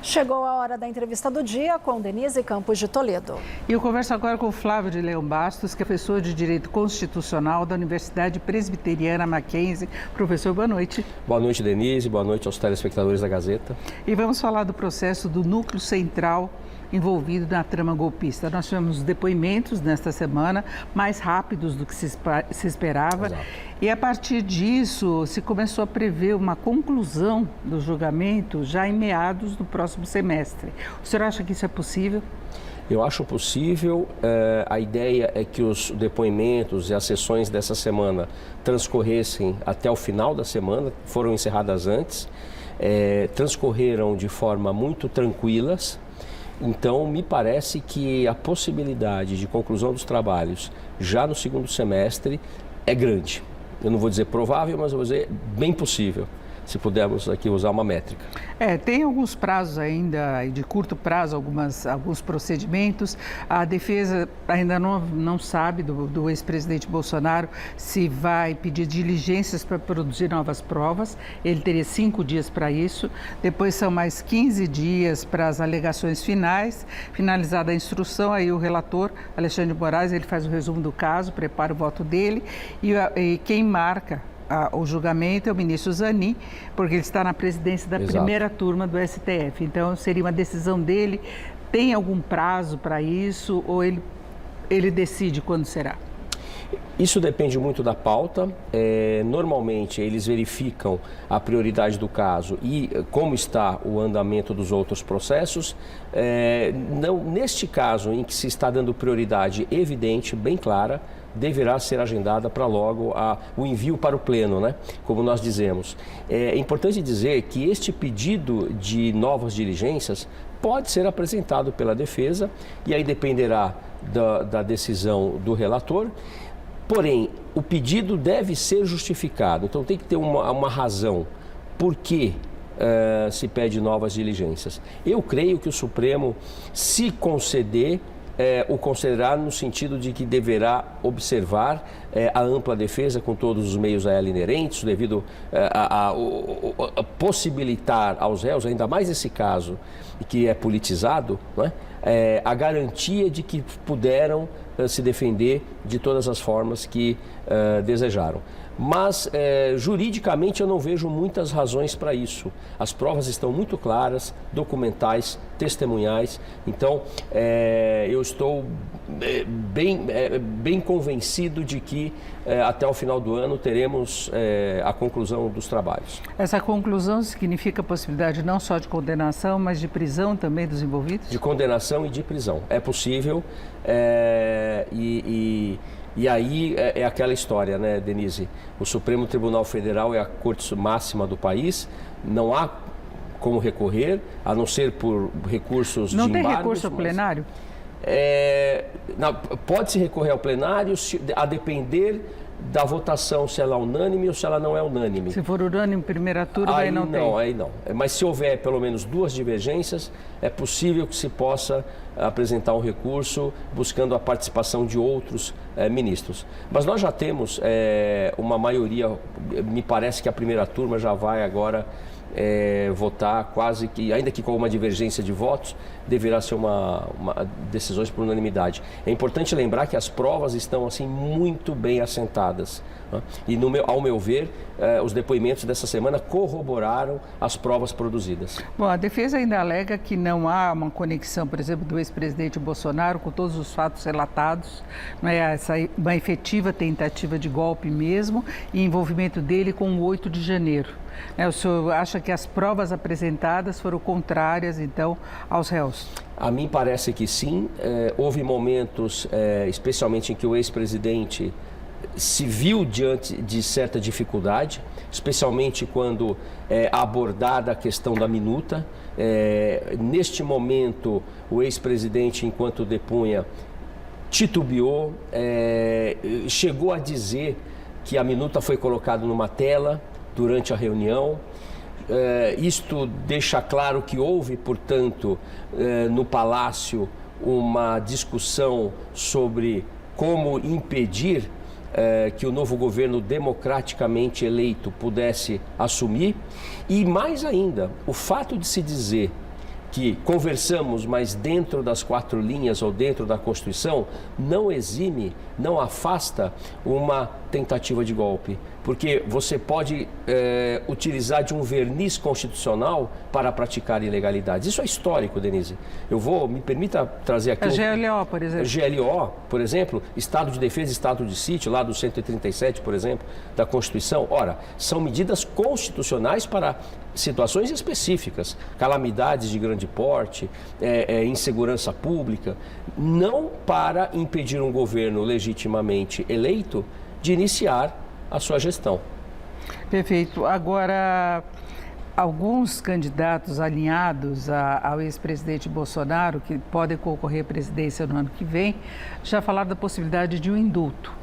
Chegou a hora da entrevista do dia com Denise Campos de Toledo. E eu converso agora com o Flávio de Leão Bastos, que é professor de Direito Constitucional da Universidade Presbiteriana Mackenzie. Professor, boa noite. Boa noite, Denise. Boa noite aos telespectadores da Gazeta. E vamos falar do processo do núcleo central envolvido na trama golpista. Nós tivemos depoimentos nesta semana, mais rápidos do que se esperava. Exato. E a partir disso, se começou a prever uma conclusão do julgamento já em meados do próximo semestre. O senhor acha que isso é possível? Eu acho possível. A ideia é que os depoimentos e as sessões dessa semana transcorressem até o final da semana, foram encerradas antes, transcorreram de forma muito tranquilas. Então, me parece que a possibilidade de conclusão dos trabalhos já no segundo semestre é grande. Eu não vou dizer provável, mas eu vou dizer bem possível, se pudermos aqui usar uma métrica. Tem alguns prazos ainda, de curto prazo, alguns procedimentos. A defesa ainda não sabe do ex-presidente Bolsonaro se vai pedir diligências para produzir novas provas. Ele teria 5 dias para isso. Depois são mais 15 dias para as alegações finais. Finalizada a instrução, aí o relator, Alexandre de Moraes, ele faz o resumo do caso, prepara o voto dele e quem marca o julgamento é o ministro Zanin, porque ele está na presidência da primeira turma do STF. Então, seria uma decisão dele. Tem algum prazo para isso ou ele decide quando será? Isso depende muito da pauta. Normalmente, eles verificam a prioridade do caso e como está o andamento dos outros processos. Neste caso, em que se está dando prioridade evidente, bem clara, deverá ser agendada para logo o envio para o pleno, né? Como nós dizemos. É importante dizer que este pedido de novas diligências pode ser apresentado pela defesa e aí dependerá da decisão do relator. Porém, o pedido deve ser justificado, então tem que ter uma razão por que se pede novas diligências. Eu creio que o Supremo, se conceder, o considerar no sentido de que deverá observar a ampla defesa com todos os meios a ela inerentes, devido a possibilitar aos réus, ainda mais nesse caso que é politizado, não é? A garantia de que puderam se defender de todas as formas que desejaram. Mas, juridicamente, eu não vejo muitas razões para isso. As provas estão muito claras, documentais, testemunhais. Então, eu estou bem convencido de que até o final do ano teremos a conclusão dos trabalhos. Essa conclusão significa a possibilidade não só de condenação, mas de prisão também dos envolvidos? De condenação e de prisão. É possível E aí é aquela história, né, Denise? O Supremo Tribunal Federal é a corte máxima do país, não há como recorrer, a não ser por recursos de embargos. Não tem recurso ao plenário? Pode-se recorrer ao plenário a depender da votação, se ela é unânime ou se ela não é unânime. Se for unânime, primeira turma, aí não tem. Aí não. Mas se houver pelo menos 2 divergências, é possível que se possa apresentar um recurso buscando a participação de outros ministros. Mas nós já temos uma maioria, me parece que a primeira turma já vai agora votar quase que, ainda que com uma divergência de votos, deverá ser decisões por unanimidade. É importante lembrar que as provas estão assim muito bem assentadas, né? E ao meu ver, os depoimentos dessa semana corroboraram as provas produzidas. Bom, a defesa ainda alega que não há uma conexão, por exemplo, do ex-presidente Bolsonaro com todos os fatos relatados, não é uma efetiva tentativa de golpe mesmo, e envolvimento dele com o 8 de janeiro. O senhor acha que as provas apresentadas foram contrárias, então, aos réus? A mim parece que sim. Houve momentos, especialmente em que o ex-presidente se viu diante de certa dificuldade, especialmente quando abordada a questão da minuta. Neste momento, o ex-presidente, enquanto depunha, titubeou, chegou a dizer que a minuta foi colocada numa tela durante a reunião. Isto deixa claro que houve, portanto, no Palácio uma discussão sobre como impedir que o novo governo democraticamente eleito pudesse assumir. E mais ainda, o fato de se dizer que conversamos, mas dentro das 4 linhas ou dentro da Constituição, não exime, não afasta uma tentativa de golpe. Porque você pode utilizar de um verniz constitucional para praticar ilegalidades. Isso é histórico, Denise. Me permita trazer aqui... A GLO, por exemplo. GLO, por exemplo, Estado de Defesa e Estado de Sítio, lá do 137, por exemplo, da Constituição. Ora, são medidas constitucionais para situações específicas, calamidades de grande porte, insegurança pública, não para impedir um governo legitimamente eleito de iniciar a sua gestão. Perfeito. Agora, alguns candidatos alinhados ao ex-presidente Bolsonaro, que podem concorrer à presidência no ano que vem, já falaram da possibilidade de um indulto.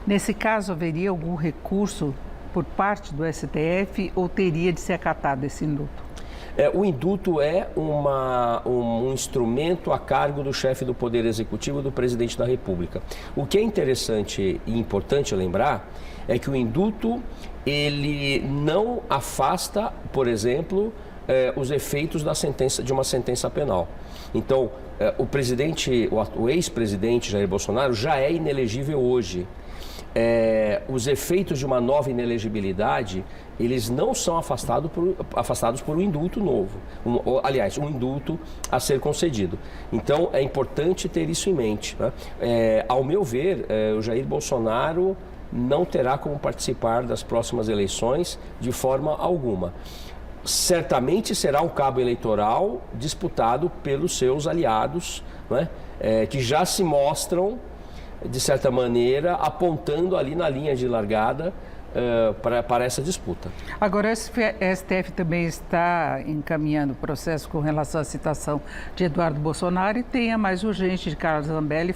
Nesse caso, haveria algum recurso por parte do STF ou teria de ser acatado esse indulto? O indulto é um instrumento a cargo do chefe do Poder Executivo, do presidente da República. O que é interessante e importante lembrar é que o indulto ele não afasta, por exemplo, os efeitos de uma sentença penal. Então, o ex-presidente Jair Bolsonaro já é inelegível hoje. Os efeitos de uma nova inelegibilidade, eles não são afastados por um indulto novo, um indulto a ser concedido. Então, é importante ter isso em mente, né? Ao meu ver, o Jair Bolsonaro não terá como participar das próximas eleições de forma alguma. Certamente será um cabo eleitoral disputado pelos seus aliados, né? Que já se mostram, de certa maneira, apontando ali na linha de largada para essa disputa. Agora, o STF também está encaminhando o processo com relação à citação de Eduardo Bolsonaro e tem a mais urgente de Carla Zambelli.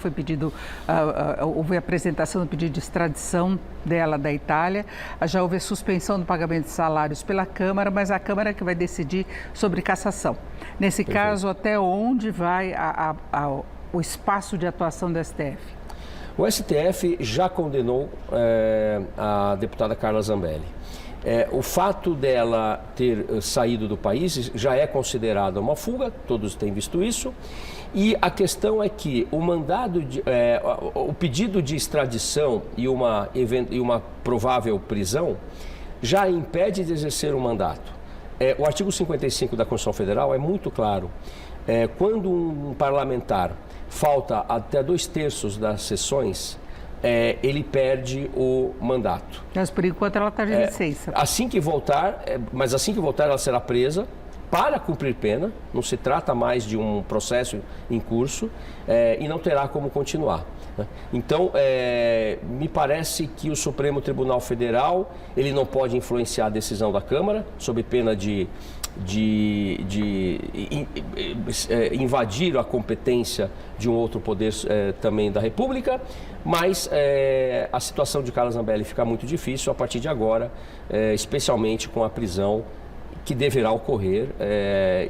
Houve a apresentação do pedido de extradição dela da Itália, já houve a suspensão do pagamento de salários pela Câmara, mas a Câmara é que vai decidir sobre cassação. Nesse caso, até onde vai o espaço de atuação do STF? O STF já condenou a deputada Carla Zambelli. O fato dela ter saído do país já é considerada uma fuga, todos têm visto isso. E a questão é que o pedido de extradição e uma provável prisão já impede de exercer o mandato. O artigo 55 da Constituição Federal é muito claro. Quando um parlamentar falta até 2/3 das sessões, ele perde o mandato. Mas por enquanto ela está de licença. Assim que voltar, ela será presa para cumprir pena, não se trata mais de um processo em curso e não terá como continuar. Então, me parece que o Supremo Tribunal Federal ele não pode influenciar a decisão da Câmara, sob pena de invadir a competência de um outro poder também da República, mas a situação de Carla Zambelli fica muito difícil a partir de agora, especialmente com a prisão que deverá ocorrer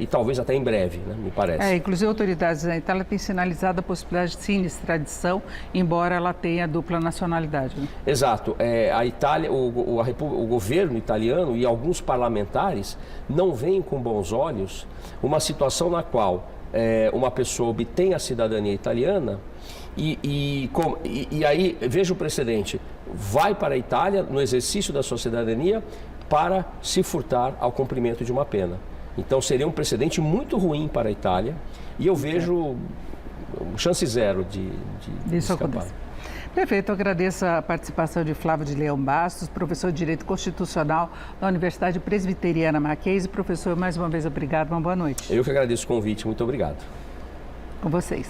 e talvez até em breve, né, me parece. Inclusive, autoridades na Itália têm sinalizado a possibilidade sim de extradição, embora ela tenha dupla nacionalidade. Né? Exato. A Itália, o governo italiano e alguns parlamentares não veem com bons olhos uma situação na qual uma pessoa obtém a cidadania italiana e aí, veja o precedente, vai para a Itália no exercício da sua cidadania para se furtar ao cumprimento de uma pena. Então, seria um precedente muito ruim para a Itália e eu vejo chance zero de escapar. Perfeito, eu agradeço a participação de Flávio de Leão Bastos, professor de Direito Constitucional da Universidade Presbiteriana Mackenzie. Professor, mais uma vez, obrigado, uma boa noite. Eu que agradeço o convite, muito obrigado. Com vocês.